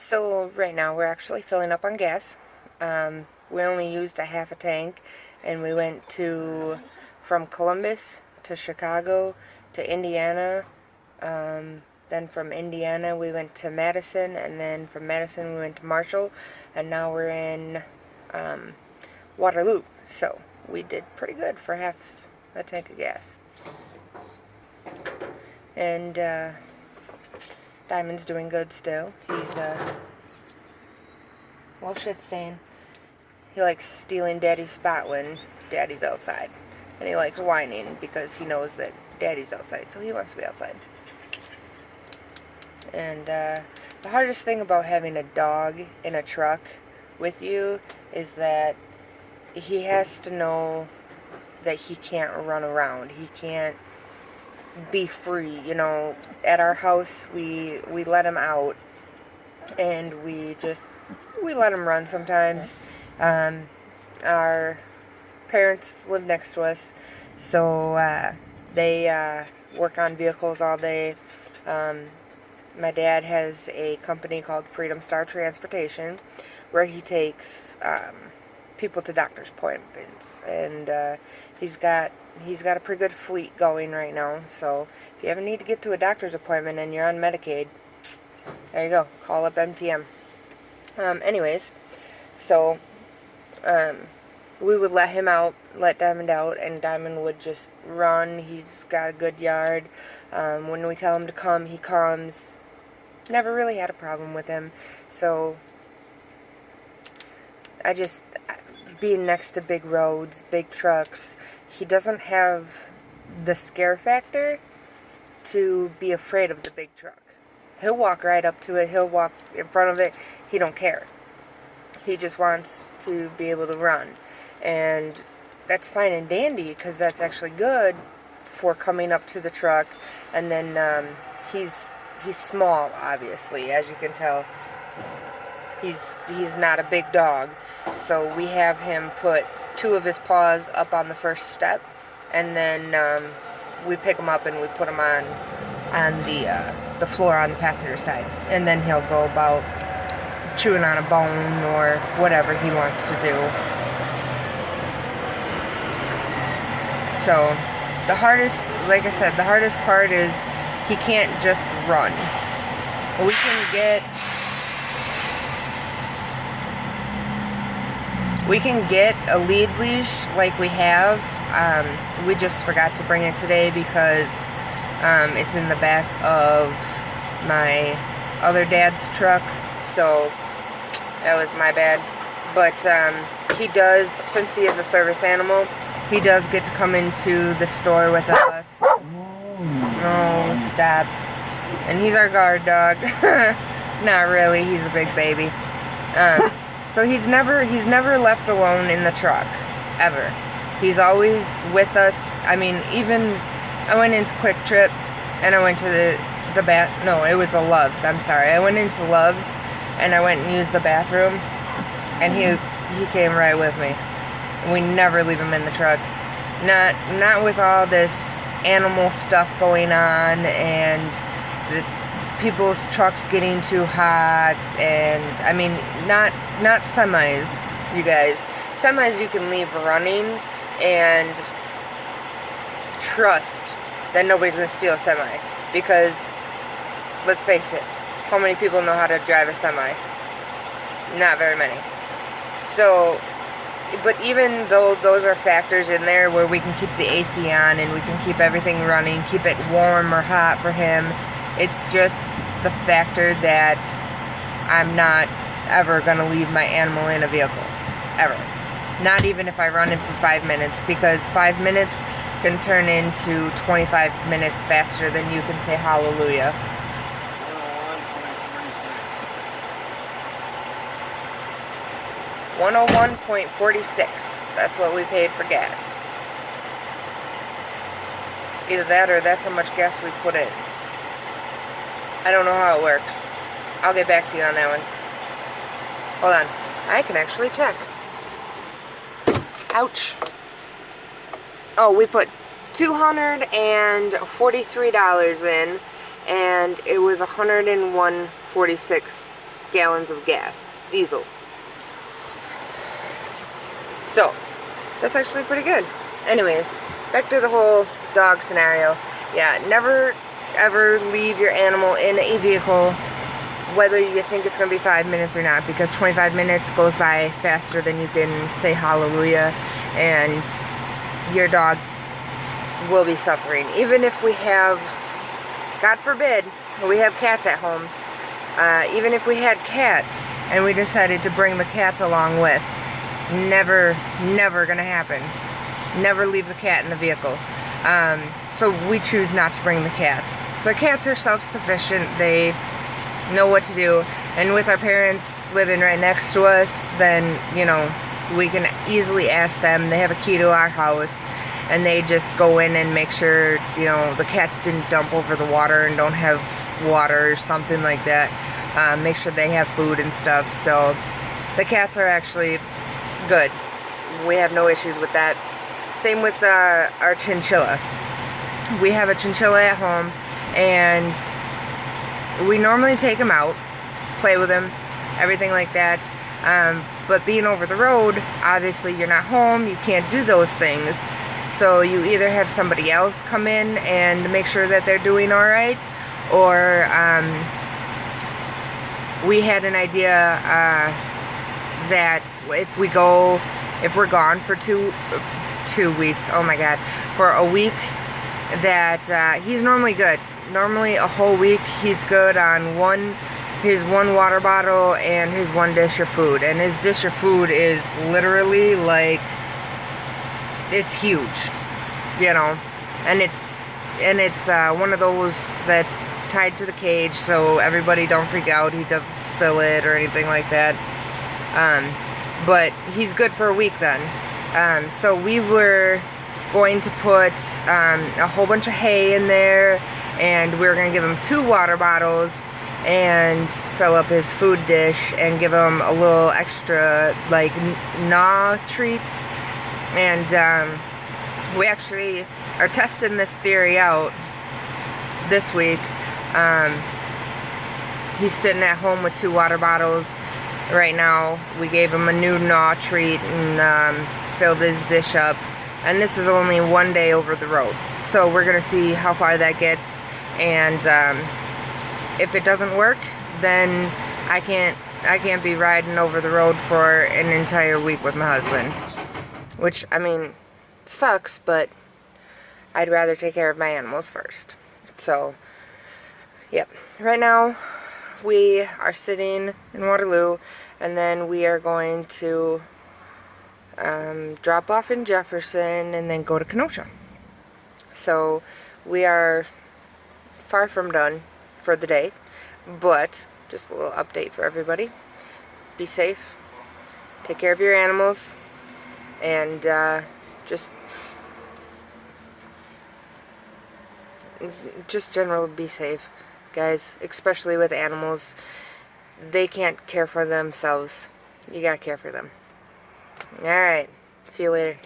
So right now we're actually filling up on gas. We only used a half a tank, and we went from Columbus to Chicago to Indiana. Then from Indiana we went to Madison, and then from Madison we went to Marshall, and now we're in Waterloo. So we did pretty good for half a tank of gas. And Diamond's doing good still. He's well, shit stain. He likes stealing Daddy's spot when Daddy's outside. And he likes whining because he knows that Daddy's outside, so he wants to be outside. And the hardest thing about having a dog in a truck with you is that he has to know that he can't run around. He can't be free. You know, at our house we let him out, and we let him run sometimes. Our parents live next to us, so they work on vehicles all day. My dad has a company called Freedom Star Transportation, where he takes people to doctor's appointments, and he's got a pretty good fleet going right now. So if you ever need to get to a doctor's appointment and you're on Medicaid, there you go. Call up MTM. Anyways, so we would let Diamond out, and Diamond would just run. He's got a good yard. When we tell him to come, he comes. Never really had a problem with him. So being next to big roads, big trucks, he doesn't have the scare factor to be afraid of the big truck. He'll walk right up to it. He'll walk in front of it. He don't care. He just wants to be able to run. And that's fine and dandy, because that's actually good for coming up to the truck. And then he's small, obviously, as you can tell. He's not a big dog. So we have him put 2 of his paws up on the first step, and then we pick him up and we put him on the floor on the passenger side, and then he'll go about chewing on a bone or whatever he wants to do. So the hardest, like I said, the hardest part is he can't just run. We can get a lead leash like we have. We just forgot to bring it today because it's in the back of my other dad's truck, so that was my bad. But he does, since he is a service animal, he does get to come into the store with us. Oh, stop. And he's our guard dog. Not really, he's a big baby. So he's never left alone in the truck, ever. He's always with us. I mean, even I went into Quick Trip, and I went to it was a Love's, I'm sorry. I went into Love's, and I went and used the bathroom, and he came right with me. We never leave him in the truck. Not with all this animal stuff going on, and the people's trucks getting too hot, and I mean, not semis, you guys. Semis you can leave running and trust that nobody's going to steal a semi, because let's face it, how many people know how to drive a semi? Not very many. So, but even though those are factors in there where we can keep the AC on and we can keep everything running, keep it warm or hot for him, it's just the factor that I'm not ever going to leave my animal in a vehicle. Ever. Not even if I run it for 5 minutes, because 5 minutes can turn into 25 minutes faster than you can say hallelujah. 101.46. That's what we paid for gas. Either that or that's how much gas we put in. I don't know how it works. I'll get back to you on that one. Hold on. I can actually check. Ouch. Oh, we put $243 in, and it was $101.46 gallons of gas, diesel. So, that's actually pretty good. Anyways, back to the whole dog scenario. Yeah, never ever leave your animal in a vehicle, whether you think it's going to be 5 minutes or not, because 25 minutes goes by faster than you can say hallelujah, and your dog will be suffering. Even if we have, God forbid, we have cats at home, even if we had cats and we decided to bring the cats along with, never gonna happen. Never leave the cat in the vehicle. So we choose not to bring the cats. The cats are self-sufficient. They know what to do. And with our parents living right next to us, then, you know, we can easily ask them. They have a key to our house, and they just go in and make sure, you know, the cats didn't dump over the water and don't have water or something like that. Make sure they have food and stuff. So the cats are actually good. We have no issues with that. Same with our chinchilla. We have a chinchilla at home, and we normally take him out, play with him, everything like that. But being over the road, obviously you're not home, you can't do those things. So you either have somebody else come in and make sure that they're doing alright, or we had an idea that if we're gone for two weeks, oh my god, for a week, that he's normally good. Normally a whole week he's good on his one water bottle and his one dish of food. And his dish of food is literally like, it's huge, you know, and it's one of those that's tied to the cage, so everybody don't freak out. He doesn't spill it or anything like that. But he's good for a week then. So we were going to put a whole bunch of hay in there, and we were going to give him 2 water bottles and fill up his food dish and give him a little extra, like, gnaw treats. And we actually are testing this theory out this week. He's sitting at home with 2 water bottles right now. We gave him a new gnaw treat and filled his dish up. And this is only 1 day over the road. So we're going to see how far that gets. And if it doesn't work, then I can't be riding over the road for an entire week with my husband. Which, I mean, sucks, but I'd rather take care of my animals first. So, yep. Right now, we are sitting in Waterloo, and then we are going to drop off in Jefferson and then go to Kenosha. So, we are far from done for the day, but just a little update for everybody. Be safe, take care of your animals, and just generally be safe, guys, especially with animals. They can't care for themselves. You gotta care for them. Alright, see you later.